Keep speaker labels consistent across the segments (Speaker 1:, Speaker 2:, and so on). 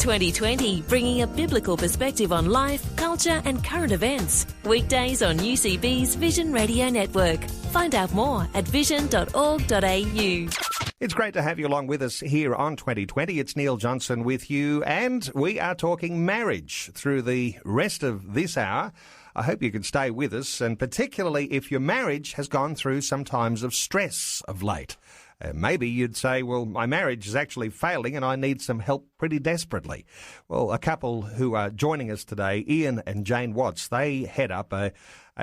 Speaker 1: 2020, bringing a biblical perspective on life, culture and current events. Weekdays on UCB's Vision Radio Network. Find out more at vision.org.au.
Speaker 2: It's great to have you along with us here on 2020. It's Neil Johnson with you, and we are talking marriage through the rest of this hour. I hope you can stay with us, and particularly if your marriage has gone through some times of stress of late. Maybe you'd say, well, my marriage is actually failing and I need some help pretty desperately. Well, a couple who are joining us today, Ian and Jane Watts, they head up a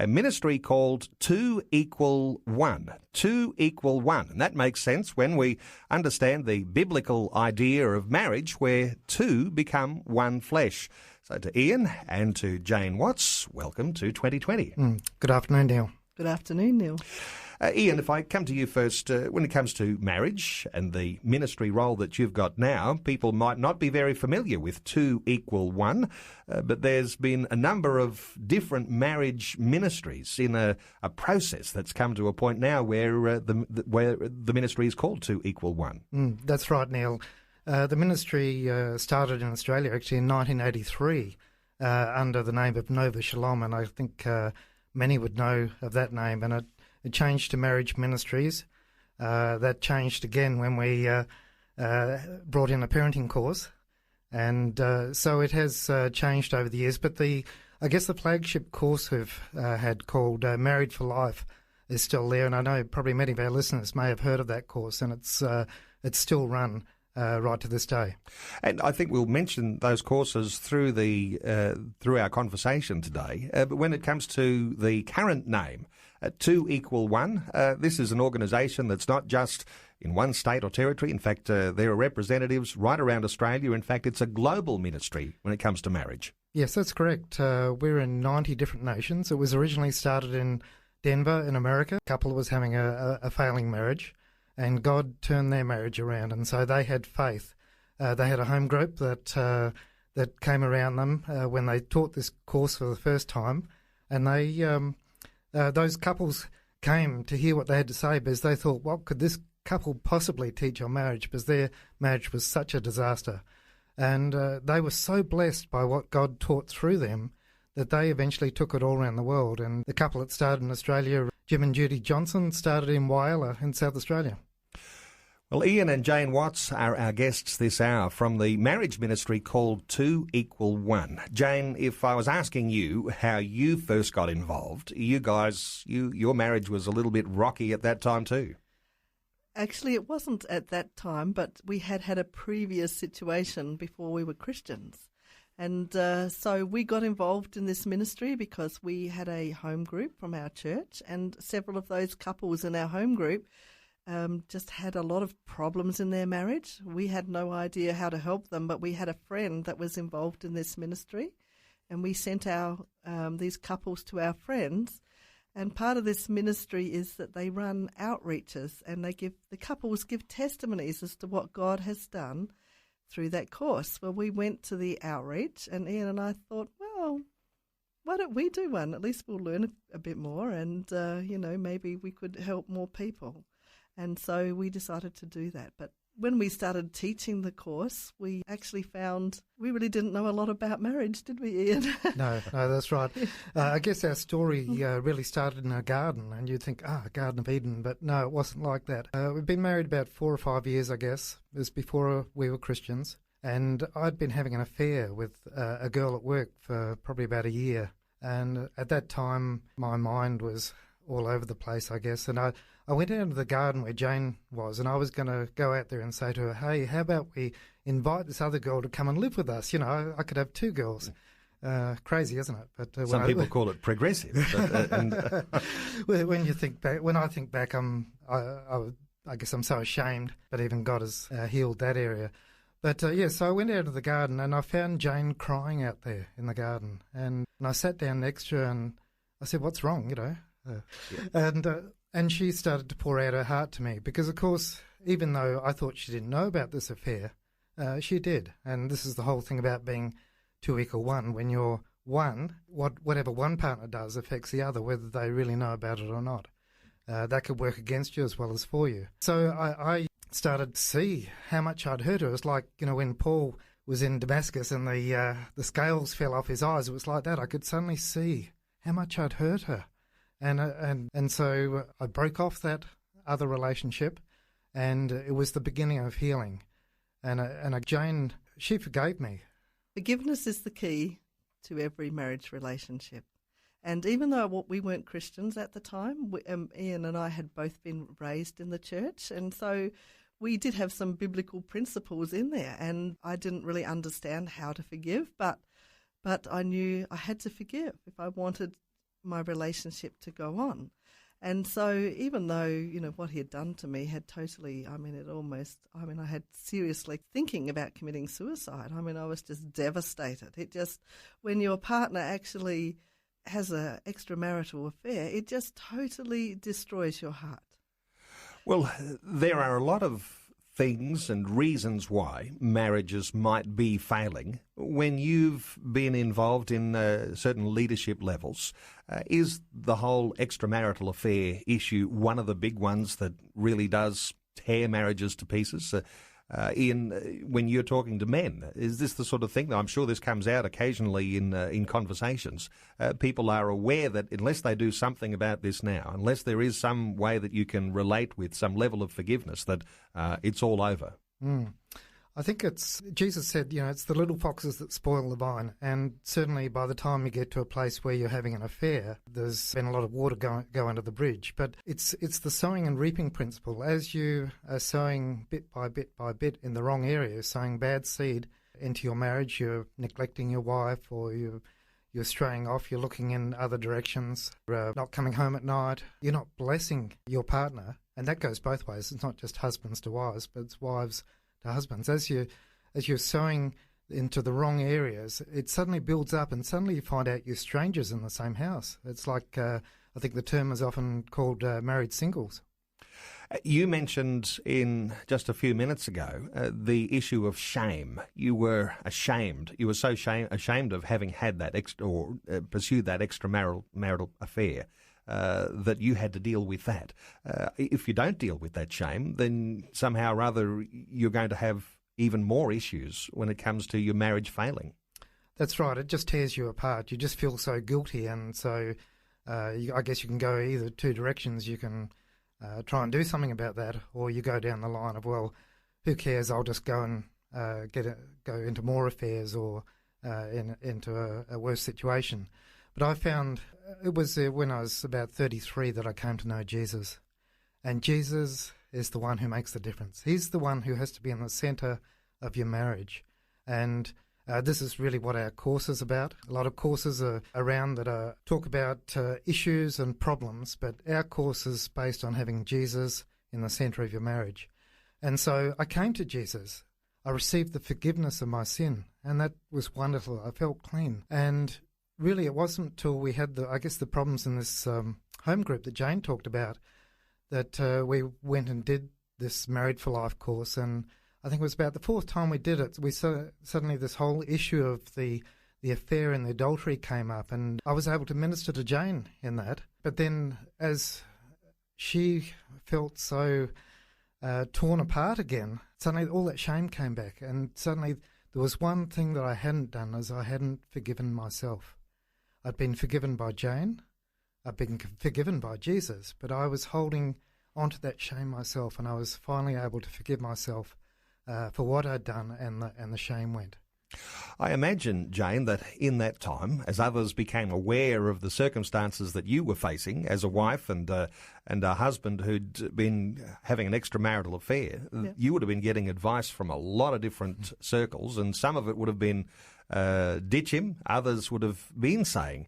Speaker 2: ministry called 2 = 1. 2 = 1. And that makes sense when we understand the biblical idea of marriage where two become one flesh. So to Ian and to Jane Watts, welcome to 2020.
Speaker 3: Good afternoon, Neil.
Speaker 4: Good afternoon, Neil.
Speaker 2: Ian, if I come to you first, when it comes to marriage and the ministry role that you've got now, people might not be very familiar with 2 = 1, but there's been a number of different marriage ministries in a process that's come to a point now where the ministry is called 2 = 1.
Speaker 3: That's right, Neil. The ministry started in Australia actually in 1983 under the name of Nova Shalom, and I think many would know of that name, and it changed to Marriage Ministries. That changed again when we brought in a parenting course. And so it has changed over the years. But I guess the flagship course we've had called Married for Life is still there. And I know probably many of our listeners may have heard of that course, and it's still run right to this day.
Speaker 2: And I think we'll mention those courses through our conversation today. But when it comes to the current name, 2 = 1, this is an organisation that's not just in one state or territory. In fact, there are representatives right around Australia. In fact, it's a global ministry when it comes to marriage.
Speaker 3: Yes, that's correct. We're in 90 different nations. It was originally started in Denver in America. A couple was having a failing marriage, and God turned their marriage around, and so they had faith. They had a home group that came around them when they taught this course for the first time, and those couples came to hear what they had to say because they thought, what could this couple possibly teach on marriage? Because their marriage was such a disaster. And they were so blessed by what God taught through them that they eventually took it all around the world. And the couple that started in Australia, Jim and Judy Johnson, started in Whyalla in South Australia.
Speaker 2: Well, Ian and Jane Watts are our guests this hour from the marriage ministry called 2 = 1. Jane, if I was asking you how you first got involved, you guys, your marriage was a little bit rocky at that time too.
Speaker 4: Actually, it wasn't at that time, but we had a previous situation before we were Christians. And so we got involved in this ministry because we had a home group from our church, and several of those couples in our home group just had a lot of problems in their marriage. We had no idea how to help them, but we had a friend that was involved in this ministry, and we sent these couples to our friends. And part of this ministry is that they run outreaches, and the couples give testimonies as to what God has done through that course. Well, we went to the outreach, and Ian and I thought, well, why don't we do one? At least we'll learn a bit more, and maybe we could help more people. And so we decided to do that. But when we started teaching the course, we actually found we really didn't know a lot about marriage, did we, Ian?
Speaker 3: No, that's right. I guess our story really started in a garden, and you'd think, Garden of Eden, but no, it wasn't like that. We've been married about 4 or 5 years, I guess. It was before we were Christians, and I'd been having an affair with a girl at work for probably about a year. And at that time, my mind was all over the place, I guess, and I went out into the garden where Jane was, and I was going to go out there and say to her, hey, how about we invite this other girl to come and live with us? I could have 2 girls. Crazy, isn't it? But
Speaker 2: some people call it progressive.
Speaker 3: When I think back, I guess I'm so ashamed, but even God has healed that area. But so I went out to the garden, and I found Jane crying out there in the garden, and I sat down next to her, and I said, what's wrong, And she started to pour out her heart to me because, of course, even though I thought she didn't know about this affair, she did. And this is the whole thing about being 2 = 1. When you're one, whatever one partner does affects the other, whether they really know about it or not. That could work against you as well as for you. So I started to see how much I'd hurt her. It was like, when Paul was in Damascus and the scales fell off his eyes. It was like that. I could suddenly see how much I'd hurt her. And so I broke off that other relationship, and it was the beginning of healing. And Jane, she forgave me.
Speaker 4: Forgiveness is the key to every marriage relationship. And even though we weren't Christians at the time, Ian and I had both been raised in the church, and so we did have some biblical principles in there, and I didn't really understand how to forgive, but I knew I had to forgive if I wanted my relationship to go on. And so even though, what he had done to me had totally, I had seriously thinking about committing suicide. I was just devastated. When your partner actually has an extramarital affair, it just totally destroys your heart.
Speaker 2: Well, there are a lot of things and reasons why marriages might be failing. When you've been involved in certain leadership levels, is the whole extramarital affair issue one of the big ones that really does tear marriages to pieces? Ian, when you're talking to men, is this the sort of thing? I'm sure this comes out occasionally in conversations. People are aware that unless they do something about this now, unless there is some way that you can relate with some level of forgiveness, that it's all over.
Speaker 3: I think Jesus said, it's the little foxes that spoil the vine. And certainly by the time you get to a place where you're having an affair, there's been a lot of water go under the bridge. But it's the sowing and reaping principle. As you are sowing bit by bit by bit in the wrong area, sowing bad seed into your marriage, you're neglecting your wife, or you're straying off, you're looking in other directions, not coming home at night, you're not blessing your partner. And that goes both ways. It's not just husbands to wives, but it's wives to husbands. As you're sowing into the wrong areas, it suddenly builds up, and suddenly you find out you're strangers in the same house. It's like, I think the term is often called married singles.
Speaker 2: You mentioned in just a few minutes ago the issue of shame. You were ashamed. You were so ashamed of having had that pursued that extramarital affair that you had to deal with that. If you don't deal with that shame, then somehow or other you're going to have even more issues when it comes to your marriage failing.
Speaker 3: That's right. It just tears you apart. You just feel so guilty, and so I guess you can go either two directions. You can try and do something about that, or you go down the line of, well, who cares? I'll just go and go into more affairs or into a worse situation. But I found it was when I was about 33 that I came to know Jesus. And Jesus is the one who makes the difference. He's the one who has to be in the centre of your marriage. And this is really what our course is about. A lot of courses are around that talk about issues and problems, but our course is based on having Jesus in the centre of your marriage. And so I came to Jesus. I received the forgiveness of my sin, and that was wonderful. I felt clean. And really, it wasn't until we had the problems in this home group that Jane talked about that we went and did this Married for Life course. And I think it was about the fourth time we did it, we saw suddenly this whole issue of the affair and the adultery came up, and I was able to minister to Jane in that. But then as she felt so torn apart again, suddenly all that shame came back, and suddenly there was one thing that I hadn't done, is I hadn't forgiven myself. I'd been forgiven by Jane, I'd been forgiven by Jesus, but I was holding onto that shame myself, and I was finally able to forgive myself for what I'd done, and the shame went.
Speaker 2: I imagine, Jane, that in that time, as others became aware of the circumstances that you were facing as a wife and a husband who'd been having an extramarital affair, you would have been getting advice from a lot of different circles, and some of it would have been ditch him. Others would have been saying,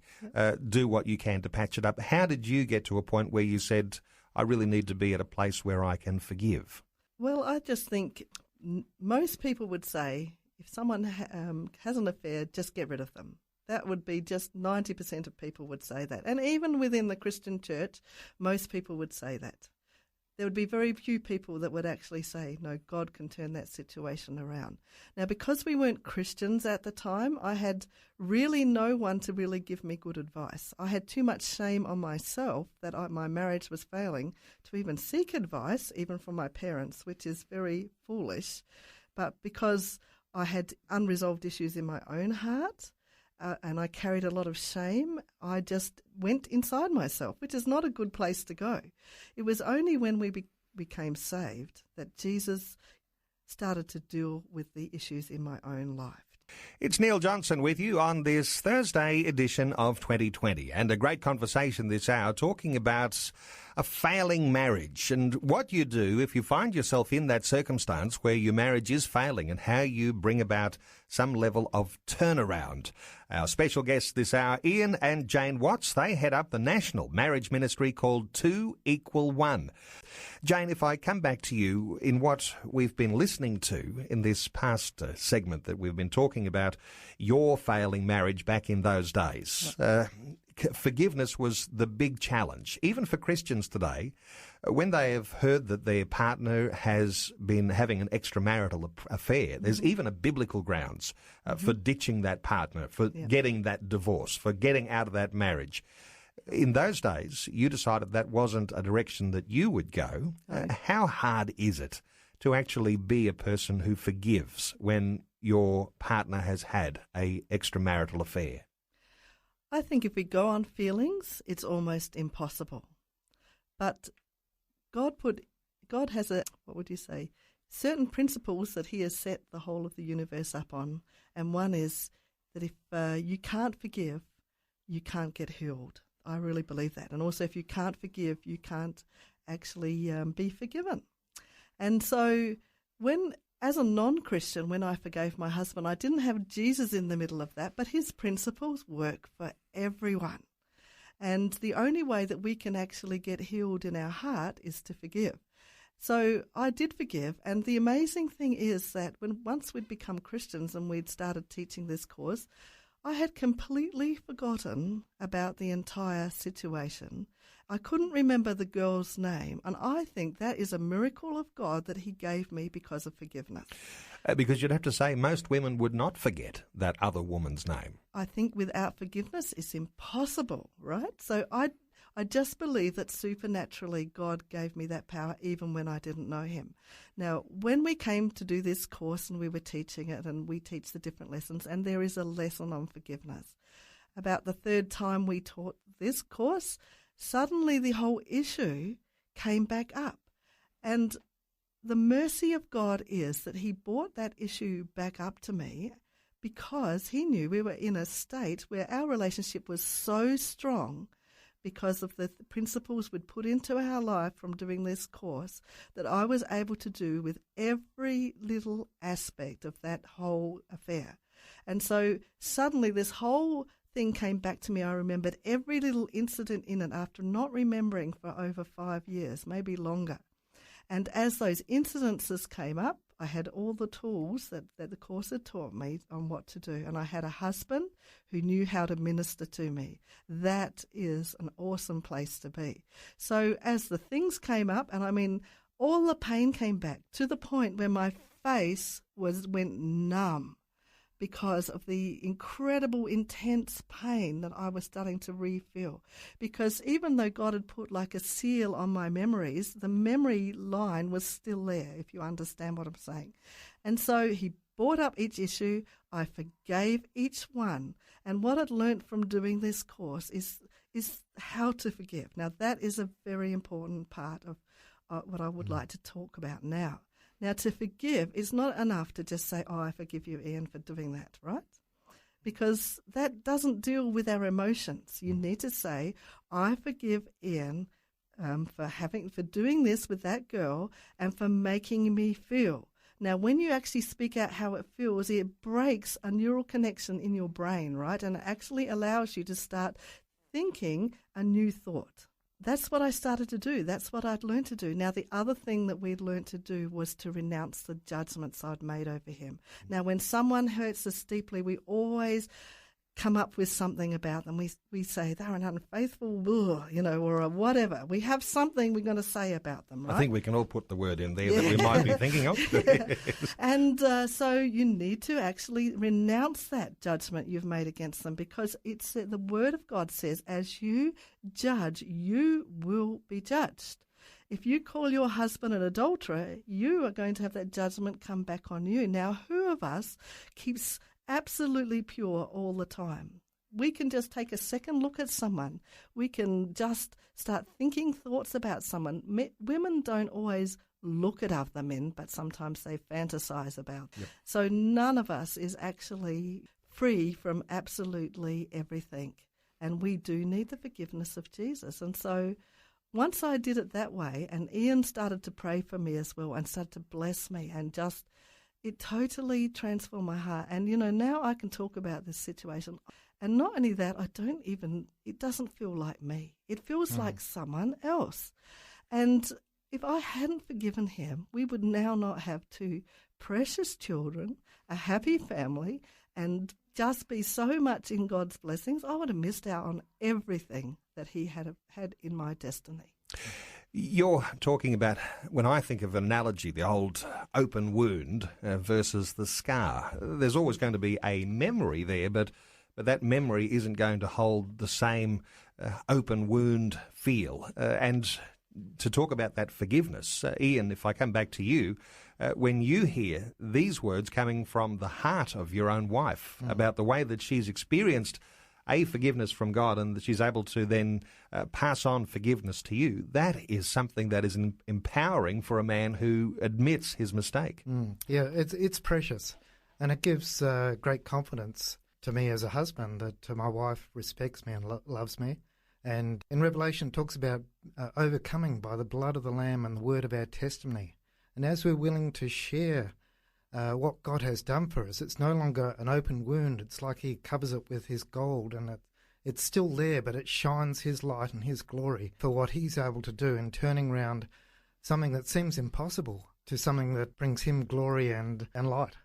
Speaker 2: do what you can to patch it up. How did you get to a point where you said, I really need to be at a place where I can forgive?
Speaker 4: Well, I just think most people would say, if someone has an affair, just get rid of them. That would be just 90% of people would say that. And even within the Christian church, most people would say that. There would be very few people that would actually say, no, God can turn that situation around. Now, because we weren't Christians at the time, I had really no one to really give me good advice. I had too much shame on myself that my marriage was failing to even seek advice, even from my parents, which is very foolish. But because I had unresolved issues in my own heart, and I carried a lot of shame. I just went inside myself, which is not a good place to go. It was only when we became saved that Jesus started to deal with the issues in my own life.
Speaker 2: It's Neil Johnson with you on this Thursday edition of 2020, and a great conversation this hour talking about a failing marriage and what you do if you find yourself in that circumstance where your marriage is failing and how you bring about some level of turnaround. Our special guests this hour, Ian and Jane Watts, they head up the national marriage ministry called 2 = 1. Jane, if I come back to you in what we've been listening to in this past segment that we've been talking about, your failing marriage back in those days. Forgiveness was the big challenge, even for Christians today, when they have heard that their partner has been having an extramarital affair. There's even a biblical grounds for ditching that partner, for getting that divorce, for getting out of that marriage. In those days, you decided that wasn't a direction that you would go. How hard is it to actually be a person who forgives when your partner has had an extramarital affair?
Speaker 4: I think if we go on feelings, it's almost impossible. But God has certain principles that he has set the whole of the universe up on. And one is that if you can't forgive, you can't get healed. I really believe that. And also if you can't forgive, you can't actually be forgiven. And so as a non-Christian, when I forgave my husband, I didn't have Jesus in the middle of that, but his principles work for everyone. And the only way that we can actually get healed in our heart is to forgive. So I did forgive, and the amazing thing is that once we'd become Christians and we'd started teaching this course, I had completely forgotten about the entire situation. I couldn't remember the girl's name, and I think that is a miracle of God that he gave me because of forgiveness.
Speaker 2: Because you'd have to say most women would not forget that other woman's name.
Speaker 4: I think without forgiveness it's impossible, right? So I just believe that supernaturally God gave me that power even when I didn't know him. Now, when we came to do this course and we were teaching it, and we teach the different lessons, and there is a lesson on forgiveness. About the third time we taught this course, suddenly the whole issue came back up. And the mercy of God is that he brought that issue back up to me because he knew we were in a state where our relationship was so strong because of the principles we'd put into our life from doing this course that I was able to do with every little aspect of that whole affair. And so suddenly this whole thing came back to me. I remembered every little incident in it after not remembering for over 5 years, maybe longer. And as those incidences came up, I had all the tools that the course had taught me on what to do. And I had a husband who knew how to minister to me. That is an awesome place to be. So as the things came up, and I mean, all the pain came back to the point where my face went numb because of the incredible, intense pain that I was starting to re-feel. Because even though God had put like a seal on my memories, the memory line was still there, if you understand what I'm saying. And so he brought up each issue. I forgave each one. And what I'd learned from doing this course is how to forgive. Now, that is a very important part of what I would like to talk about now. Now, to forgive is not enough to just say, I forgive you, Ian, for doing that, right? Because that doesn't deal with our emotions. You need to say, I forgive Ian for doing this with that girl and for making me feel. Now, when you actually speak out how it feels, it breaks a neural connection in your brain, right? And it actually allows you to start thinking a new thought. That's what I started to do. That's what I'd learned to do. Now, the other thing that we'd learned to do was to renounce the judgments I'd made over him. Now, when someone hurts us deeply, we always come up with something about them. We say they're an unfaithful, or whatever. We have something we're going to say about them, right?
Speaker 2: I think we can all put the word in there that we might be thinking of.
Speaker 4: And so you need to actually renounce that judgment you've made against them, because it's the Word of God says, as you judge, you will be judged. if you call your husband an adulterer, you are going to have that judgment come back on you. Now, who of us keeps absolutely pure all the time? We can just take a second look at someone. We can just start thinking thoughts about someone. Women don't always look at other men, but sometimes they fantasize about. Yep. So none of us is actually free from absolutely everything. And we do need the forgiveness of Jesus. And so once I did it that way, and Ian started to pray for me as well and started to bless me, and just it totally transformed my heart. And, now I can talk about this situation. And not only that, it doesn't feel like me. It feels like someone else. And if I hadn't forgiven him, we would now not have two precious children, a happy family, and just be so much in God's blessings. I would have missed out on everything that he had in my destiny.
Speaker 2: You're talking about, when I think of an analogy, the old open wound versus the scar. There's always going to be a memory there, but that memory isn't going to hold the same open wound feel. And to talk about that forgiveness, Ian, if I come back to you, when you hear these words coming from the heart of your own wife about the way that she's experienced a forgiveness from God and that she's able to then pass on forgiveness to you, that is something that is empowering for a man who admits his mistake.
Speaker 3: Yeah, it's precious, and it gives great confidence to me as a husband that my wife respects me and loves me. And in Revelation it talks about overcoming by the blood of the Lamb and the word of our testimony. And as we're willing to share what God has done for us, it's no longer an open wound. It's like he covers it with his gold, and it's still there, but it shines his light and his glory for what he's able to do in turning around something that seems impossible to something that brings him glory and light.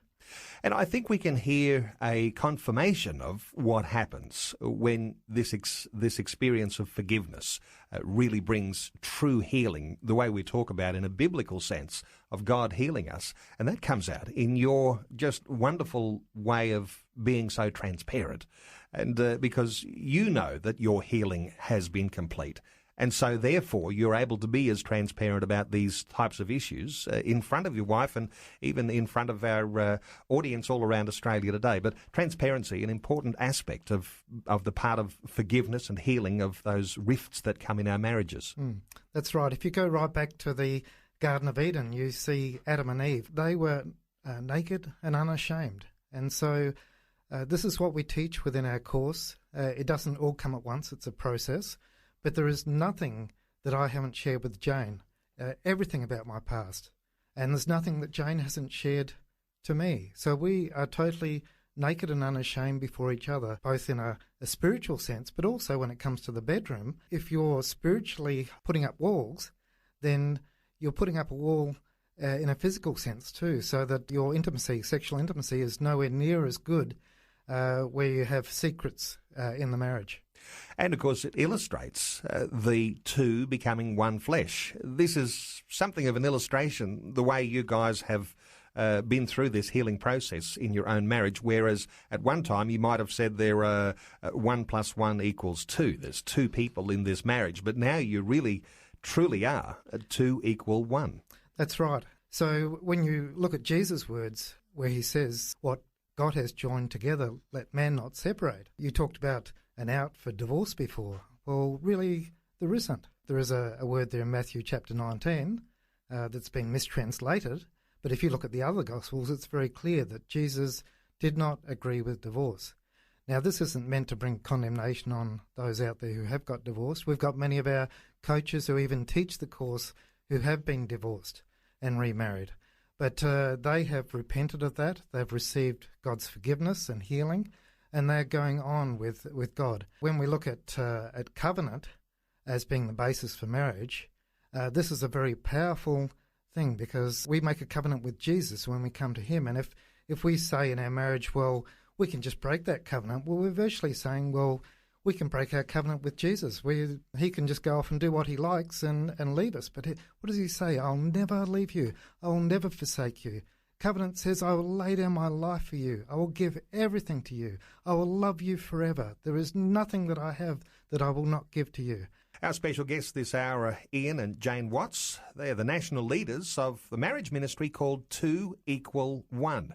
Speaker 2: And I think we can hear a confirmation of what happens when this experience of forgiveness really brings true healing, the way we talk about in a biblical sense of God healing us. And that comes out in your just wonderful way of being so transparent. And because you know that your healing has been complete. And so, therefore, you're able to be as transparent about these types of issues in front of your wife and even in front of our audience all around Australia today. But transparency, an important aspect of the part of forgiveness and healing of those rifts that come in our marriages.
Speaker 3: That's right. If you go right back to the Garden of Eden, you see Adam and Eve. They were naked and unashamed. And so this is what we teach within our course. It doesn't all come at once. It's a process. But there is nothing that I haven't shared with Jane, everything about my past. And there's nothing that Jane hasn't shared to me. So we are totally naked and unashamed before each other, both in a spiritual sense, but also when it comes to the bedroom. If you're spiritually putting up walls, then you're putting up a wall in a physical sense too, so that your intimacy, sexual intimacy, is nowhere near as good where you have secrets in the marriage.
Speaker 2: And, of course, it illustrates the two becoming one flesh. This is something of an illustration, the way you guys have been through this healing process in your own marriage, whereas at one time you might have said there are 1 + 1 = 2. There's two people in this marriage, but now you really, truly are 2 = 1.
Speaker 3: That's right. So when you look at Jesus' words, where he says, what God has joined together, let man not separate. You talked about an out for divorce before. Well, really, there isn't. There is a word there in Matthew chapter 19 that's been mistranslated, but if you look at the other Gospels, it's very clear that Jesus did not agree with divorce. Now, this isn't meant to bring condemnation on those out there who have got divorced. We've got many of our coaches who even teach the course who have been divorced and remarried. But they have repented of that. They've received God's forgiveness and healing, and they're going on with God. When we look at covenant as being the basis for marriage, this is a very powerful thing, because we make a covenant with Jesus when we come to him. And if we say in our marriage, well, we can just break that covenant, well, we're virtually saying, well, we can break our covenant with Jesus. He can just go off and do what he likes and leave us. But what does he say? I'll never leave you. I will never forsake you. Covenant says, I will lay down my life for you. I will give everything to you. I will love you forever. There is nothing that I have that I will not give to you.
Speaker 2: Our special guests this hour are Ian and Jane Watts. They're the national leaders of the marriage ministry called 2 Equal 1.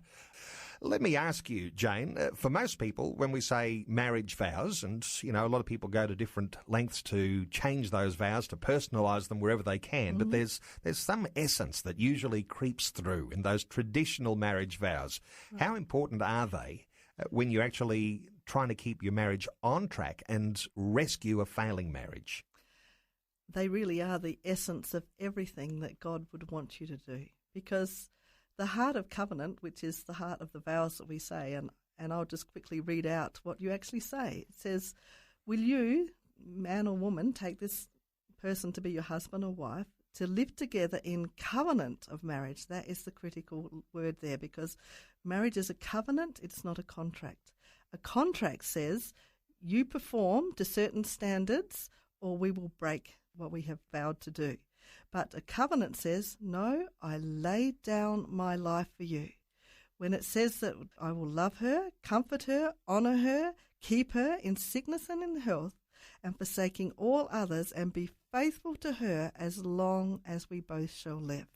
Speaker 2: Let me ask you, Jane, for most people, when we say marriage vows, and, a lot of people go to different lengths to change those vows, to personalise them wherever they can, but there's some essence that usually creeps through in those traditional marriage vows. Right. How important are they when you're actually trying to keep your marriage on track and rescue a failing marriage?
Speaker 4: They really are the essence of everything that God would want you to do, because the heart of covenant, which is the heart of the vows that we say, and I'll just quickly read out what you actually say. It says, will you, man or woman, take this person to be your husband or wife, to live together in covenant of marriage? That is the critical word there, because marriage is a covenant, it's not a contract. A contract says you perform to certain standards or we will break what we have vowed to do. But a covenant says, no, I lay down my life for you. When it says that I will love her, comfort her, honour her, keep her in sickness and in health, and forsaking all others, and be faithful to her as long as we both shall live.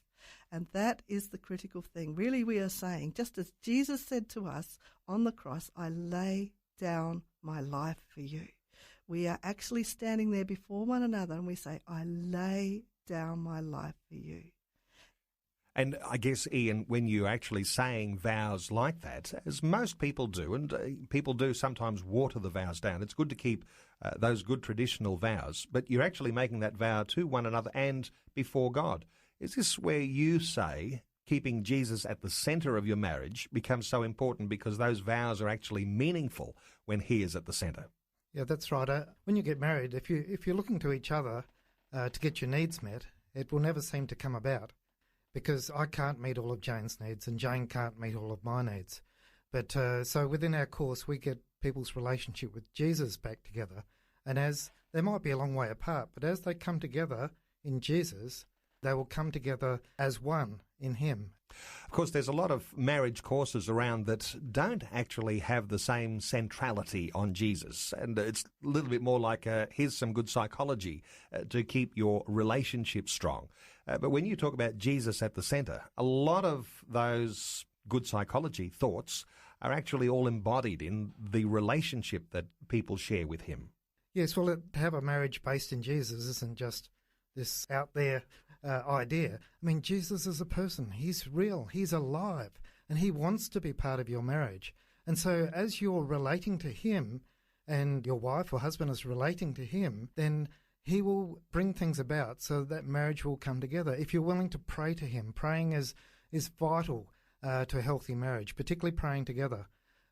Speaker 4: And that is the critical thing. Really, we are saying, just as Jesus said to us on the cross, I lay down my life for you. We are actually standing there before one another and we say, I lay down my life for you.
Speaker 2: And I guess, Ian, when you're actually saying vows like that, as most people do, and people do sometimes water the vows down, it's good to keep those good traditional vows, but you're actually making that vow to one another and before God. Is this where you say keeping Jesus at the centre of your marriage becomes so important because those vows are actually meaningful when he is at the centre?
Speaker 3: Yeah, that's right. When you get married, if you're looking to each other to get your needs met, it will never seem to come about, because I can't meet all of Jane's needs and Jane can't meet all of my needs. But so within our course, we get people's relationship with Jesus back together. And as they might be a long way apart, but as they come together in Jesus, they will come together as one in him.
Speaker 2: Of course, there's a lot of marriage courses around that don't actually have the same centrality on Jesus. And it's a little bit more like, here's some good psychology to keep your relationship strong. But when you talk about Jesus at the centre, a lot of those good psychology thoughts are actually all embodied in the relationship that people share with him.
Speaker 3: Yes, well, to have a marriage based in Jesus isn't just this out there idea. I mean, Jesus is a person. He's real. He's alive. And he wants to be part of your marriage. And so as you're relating to him and your wife or husband is relating to him, then he will bring things about so that marriage will come together. If you're willing to pray to him, praying is vital to a healthy marriage, particularly praying together.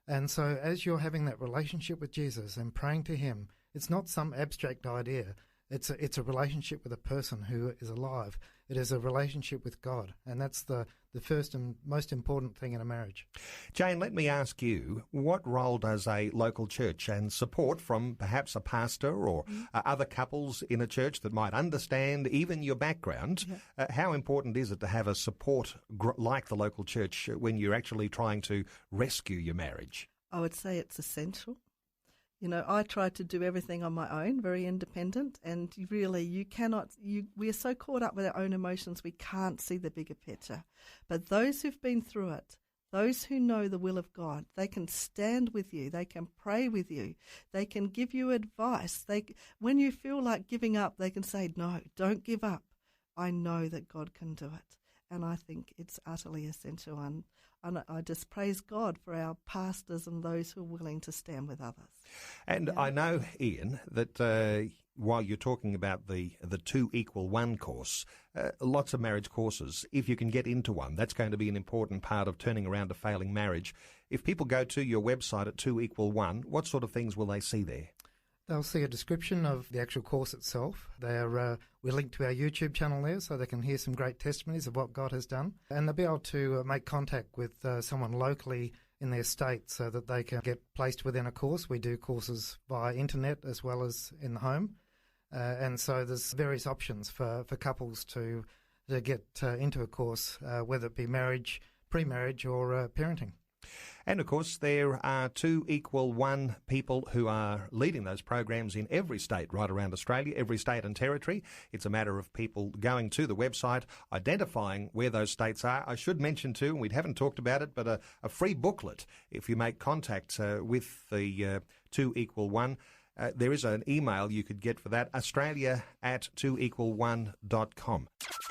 Speaker 3: And so as you're having that relationship with Jesus and praying to him, it's not some abstract idea. It's a relationship with a person who is alive. It is a relationship with God, and that's the first and most important thing in a marriage.
Speaker 2: Jane, let me ask you, what role does a local church and support from perhaps a pastor or other couples in a church that might understand even your background, how important is it to have a support like the local church when you're actually trying to rescue your marriage?
Speaker 4: I would say it's essential. I try to do everything on my own, very independent, and really we are so caught up with our own emotions we can't see the bigger picture. But those who've been through it, those who know the will of God, they can stand with you, they can pray with you, they can give you advice. When you feel like giving up, they can say, no, don't give up. I know that God can do it. And I think it's utterly essential. And I just praise God for our pastors and those who are willing to stand with others.
Speaker 2: And I know, Ian, that while you're talking about the 2 Equal 1 course, lots of marriage courses, if you can get into one, that's going to be an important part of turning around a failing marriage. If people go to your website at 2 Equal 1, what sort of things will they see there?
Speaker 3: They'll see a description of the actual course itself. We're linked to our YouTube channel there, so they can hear some great testimonies of what God has done. And they'll be able to make contact with someone locally in their state so that they can get placed within a course. We do courses via internet as well as in the home. And so there's various options for couples to get into a course, whether it be marriage, pre-marriage or parenting.
Speaker 2: And of course, there are 2 Equal One people who are leading those programs in every state right around Australia, every state and territory. It's a matter of people going to the website, identifying where those states are. I should mention too, and we haven't talked about it, but a free booklet if you make contact with the 2 Equal One. There is an email you could get for that, australia@2equal1.com.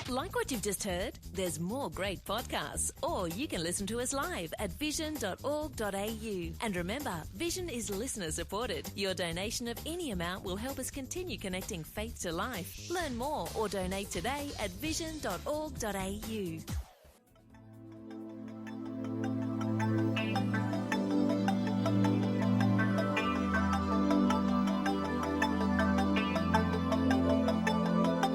Speaker 1: Like what you've just heard? There's more great podcasts, or you can listen to us live at vision.org.au. And remember, Vision is listener supported. Your donation of any amount will help us continue connecting faith to life. Learn more or donate today at vision.org.au.